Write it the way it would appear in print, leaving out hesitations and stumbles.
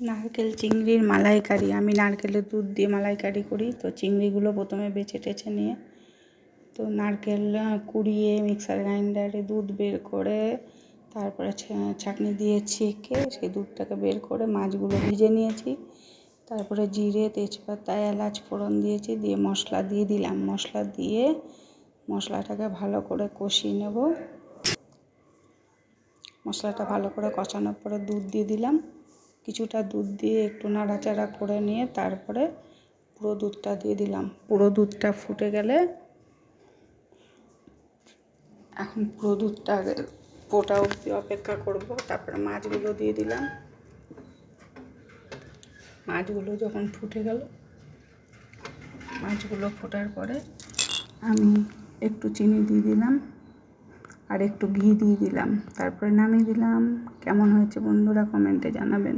নারকেল চিংড়ির মালাইকারি। আমি নারকেলের দুধ দিয়ে মালাইকারি করি। তো চিংড়িগুলো প্রথমে বেছে টেছে নিয়ে তো নারকেল কুড়িয়ে মিক্সার গ্রাইন্ডারে দুধ বের করে তারপরে ছাঁকনি দিয়ে ছেঁকে সেই দুধটাকে বের করে মাছগুলো ভিজে নিয়েছি। তারপরে জিরে, তেজপাতা, এলাচ ফোড়ন দিয়েছি, দিয়ে মশলা দিয়ে দিলাম। মশলা দিয়ে মশলাটাকে ভালো করে কষিয়ে নেব। মশলাটা ভালো করে কষানোর পরে দুধ দিয়ে দিলাম। কিছুটা দুধ দিয়ে একটু নাড়াচাড়া করে নিয়ে তারপরে পুরো দুধটা দিয়ে দিলাম। পুরো দুধটা ফুটে গেলে এখন পুরো দুধটা ফোটা অবধি অপেক্ষা করব। তারপরে মাছগুলো দিয়ে দিলাম। মাছগুলো যখন ফুটে গেল, মাছগুলো ফোটার পরে আমি একটু চিনি দিয়ে দিলাম আর একটু ঘি দিয়ে দিলাম। তারপরে নামিয়ে দিলাম। কেমন হয়েছে বন্ধুরা কমেন্টে জানাবেন।